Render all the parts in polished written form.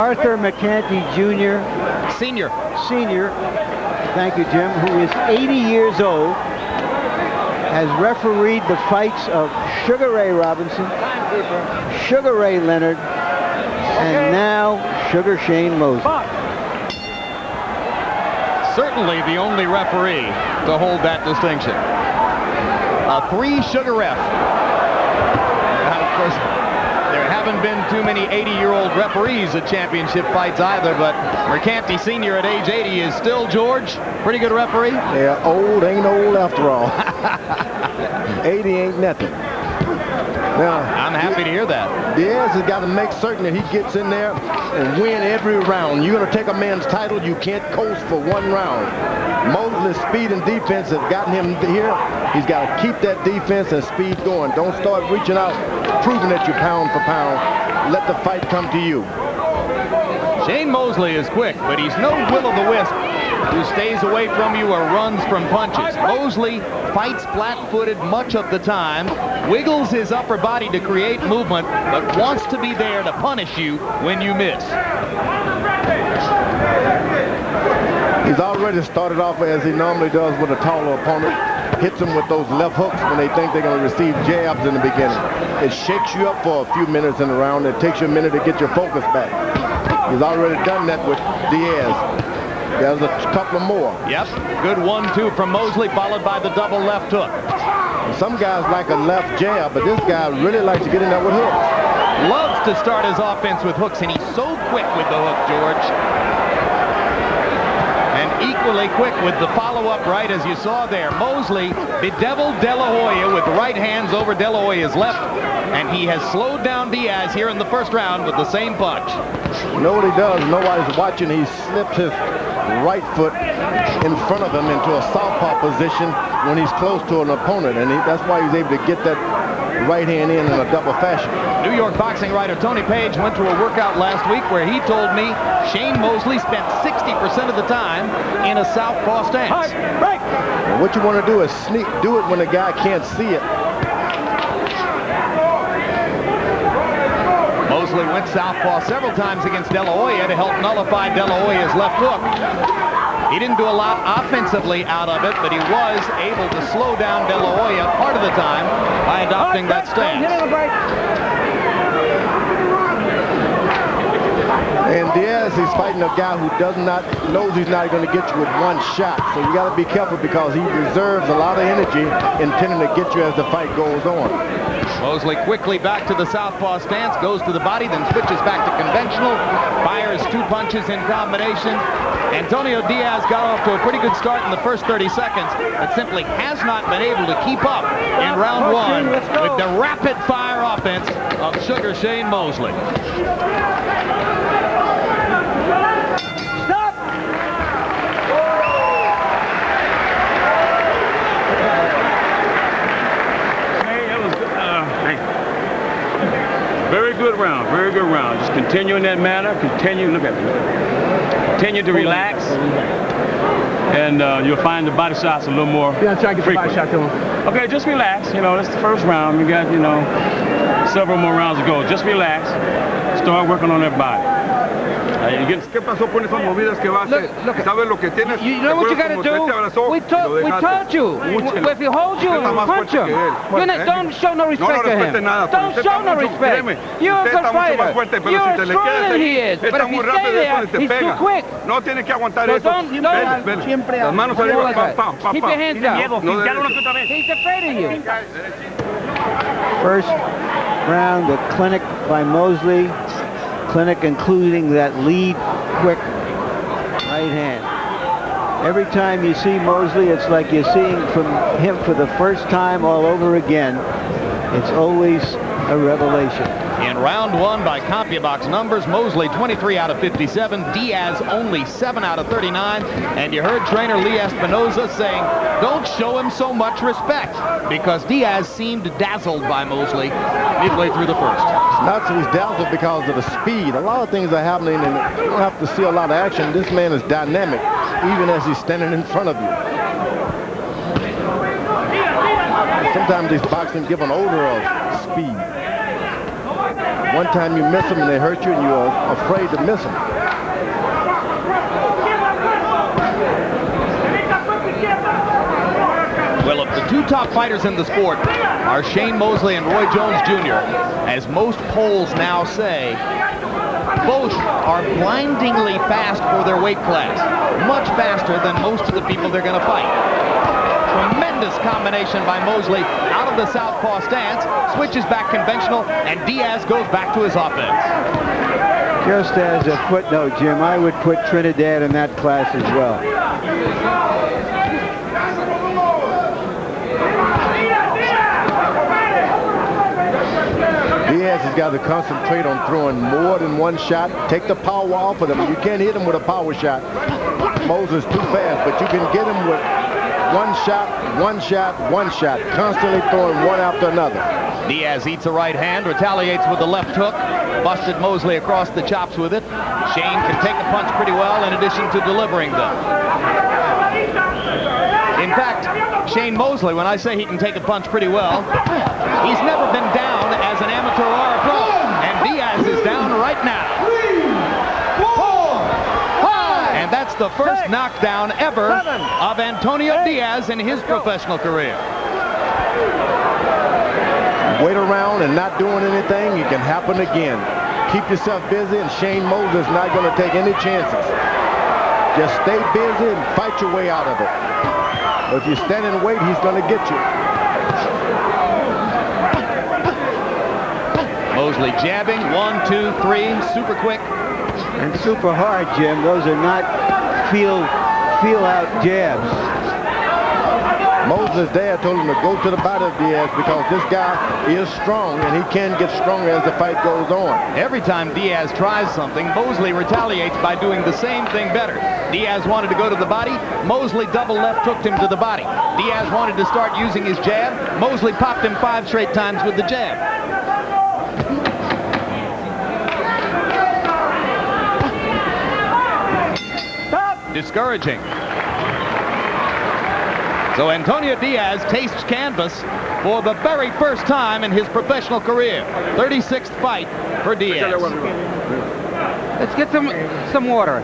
Arthur McCanty Jr. Senior. Thank you, Jim, who is 80 years old, has refereed the fights of Sugar Ray Robinson, Sugar Ray Leonard, and now Sugar Shane Mosley. Certainly the only referee to hold that distinction. A 3 Sugar ref. And of course, there haven't been too many 80-year-old referees at championship fights either, but McCanty Sr. at age 80 is still, George, pretty good referee. Yeah, old ain't old after all. 80 ain't nothing. Now, I'm happy to hear that. Diaz has got to make certain that he gets in there and win every round. You're going to take a man's title, you can't coast for one round. Mosley's speed and defense has gotten him here. He's got to keep that defense and speed going. Don't start reaching out, proving that you're pound for pound. Let the fight come to you. Shane Mosley is quick, but he's no will-o'-the-wisp who stays away from you or runs from punches. Mosley fights flat-footed much of the time, wiggles his upper body to create movement, but wants to be there to punish you when you miss. He's already started off as he normally does with a taller opponent. Hits them with those left hooks when they think they're going to receive jabs in the beginning. It shakes you up for a few minutes in the round. It takes you a minute to get your focus back. He's already done that with Diaz. There's a couple more. Yep, good 1-2 from Mosley, followed by the double left hook. Some guys like a left jab, but this guy really likes to get in there with hooks. Loves to start his offense with hooks, and he's so quick with the hook, George. And equally quick with the follow-up right, as you saw there. Mosley bedeviled De La Hoya with the right hands over De La Hoya's left, and he has slowed down Diaz here in the first round with the same punch. You know what he does? Nobody's watching. He slips his right foot in front of him into a southpaw position when he's close to an opponent, and that's why he's able to get that right hand in a double fashion. New York boxing writer Tony Page went to a workout last week where he told me Shane Mosley spent 60% of the time in a southpaw stance. And what you want to do is do it when the guy can't see it. Mosley went southpaw several times against De La Hoya to help nullify De La Hoya's left hook. He didn't do a lot offensively out of it, but he was able to slow down De La Hoya part of the time by adopting that stance. And Diaz, he's fighting a guy who knows he's not going to get you with one shot. So you got to be careful because he reserves a lot of energy intending to get you as the fight goes on. Mosley quickly back to the southpaw stance, goes to the body, then switches back to conventional, fires 2 punches in combination. Antonio Diaz got off to a pretty good start in the first 30 seconds, but simply has not been able to keep up in round 1 with the rapid-fire offense of Sugar Shane Mosley. Very good round, very good round. Just continue in that manner, continue to relax, and you'll find the body shots a little more try to get the body shot to him. Okay, just relax. You know, that's the first round. We got, several more rounds to go. Just relax. Start working on that body. ¿Qué pasó con esas movidas que va a hacer? ¿Sabes lo que tienes? You know what you got to do? We told you. If he holds you, punch him. Don't show no respect to him. Don't show no respect. You're a good fighter. You're stronger than he is. But if you stay there, he's too quick. No tiene que aguantar eso. Las manos arriba, pam, pam. Keep your hands down. He's afraid of you. First round, the clinic by Mosley. Clinic including that lead quick right hand. Every time you see Mosley, it's like you're seeing from him for the first time all over again. It's always a revelation. In round 1 by CompuBox numbers, Mosley 23 out of 57, Diaz only 7 out of 39, and you heard trainer Lee Espinoza saying, don't show him so much respect, because Diaz seemed dazzled by Mosley midway through the first. Not that he's dazzled because of the speed. A lot of things are happening, and you don't have to see a lot of action. This man is dynamic, even as he's standing in front of you. Sometimes these boxing give an odor of speed. One time you miss them and they hurt you and you're afraid to miss them. Well, of the two top fighters in the sport are Shane Mosley and Roy Jones Jr., as most polls now say, both are blindingly fast for their weight class, much faster than most of the people they're going to fight. Tremendous combination by Mosley out of the southpaw stance, switches back conventional, and Diaz goes back to his offense. Just as a footnote, Jim, I would put Trinidad in that class as well. Diaz has got to concentrate on throwing more than one shot. Take the power off of them. You can't hit him with a power shot. Moses too fast, but you can get him with one shot, one shot, one shot, constantly throwing one after another. Diaz eats a right hand, retaliates with the left hook, busted Mosley across the chops with it. Shane can take a punch pretty well in addition to delivering them. In fact, Shane Mosley, when I say he can take a punch pretty well, he's never been down as an amateur or a pro, and Diaz is down right now. 3, 4, 5, and that's the first 6, knockdown ever 7, of Antonio 8, Diaz in his professional career. Wait around and not doing anything, it can happen again. Keep yourself busy, and Shane Mosley is not going to take any chances. Just stay busy and fight your way out of it. If you stand and wait, he's going to get you. Mosley jabbing, 1, 2, 3, super quick. And super hard, Jim. Those are not feel-out jabs. Moses' dad told him to go to the body of Diaz because this guy is strong and he can get stronger as the fight goes on. Every time Diaz tries something, Mosley retaliates by doing the same thing better. Diaz wanted to go to the body. Mosley double left hooked him to the body. Diaz wanted to start using his jab. Mosley popped him 5 straight times with the jab. Discouraging. So Antonio Diaz tastes canvas for the very first time in his professional career. 36th fight for Diaz. Let's get some water.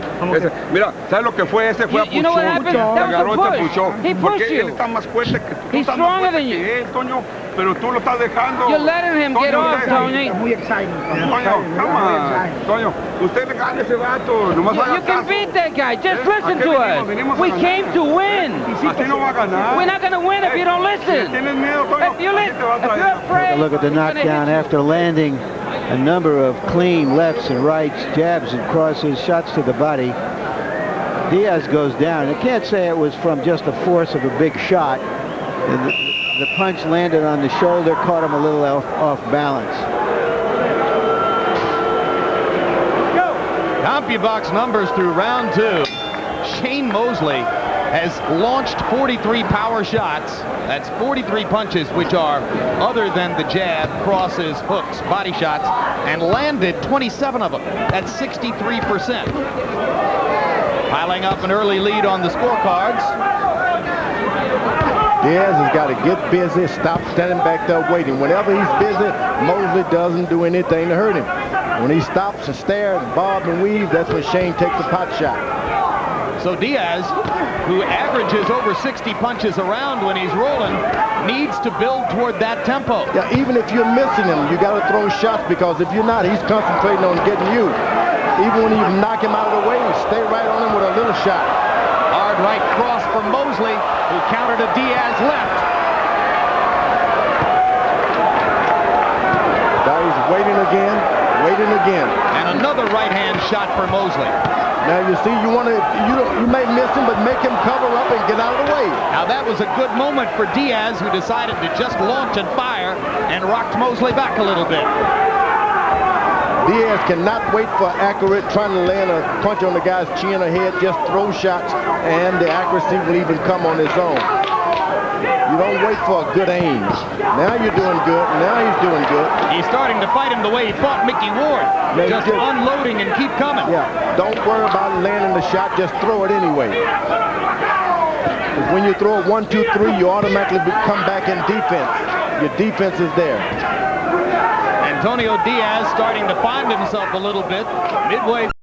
Mira, ¿sabes lo que fue? Ese fue a You know what happened? That was a push. He pushed you. Él está más fuerte que tú. He's stronger than you. Toño, pero tú lo estás dejando. You're letting him get off, Tony. Toño, come on. Toño, usted le gana ese vato. You can beat that guy. Just listen to us. We came to win. Así no va a ganar. We're not going to win if you don't listen. Tienes miedo, Toño. If you're afraid. Look at the knockdown after landing a number of clean lefts and rights, jabs and crosses, shots to the body. Diaz goes down. I can't say it was from just the force of a big shot. The punch landed on the shoulder, caught him a little off balance. CompuBox numbers through round 2. Shane Mosley has launched 43 power shots. That's 43 punches, which are other than the jab, crosses, hooks, body shots, and landed 27 of them. That's 63%. Piling up an early lead on the scorecards. Diaz has got to get busy, stop standing back there waiting. Whenever he's busy, Mosley doesn't do anything to hurt him. When he stops and stares, bob and weave, that's when Shane takes a pot shot. So Diaz, who averages over 60 punches around when he's rolling, needs to build toward that tempo. Yeah, even if you're missing him, you got to throw shots, because if you're not, he's concentrating on getting you. Even when you knock him out of the way, stay right on him with a little shot. Hard right cross from Mosley, who countered a Diaz left. Now he's waiting again. And another right hand shot for Mosley. Now you see, you may miss him, but make him cover up and get out of the way. Now that was a good moment for Diaz, who decided to just launch and fire and rocked Mosley back a little bit. Diaz cannot wait for accurate, trying to land a punch on the guy's chin or head. Just throw shots, and the accuracy will even come on its own. You don't wait for a good aim. Now you're doing good. Now he's doing good. He's starting to fight him the way he fought Mickey Ward. Just unloading and keep coming. Yeah, don't worry about landing the shot. Just throw it anyway. Because when you throw it 1, 2, 3, you automatically come back in defense. Your defense is there. And Antonio Diaz starting to find himself a little bit midway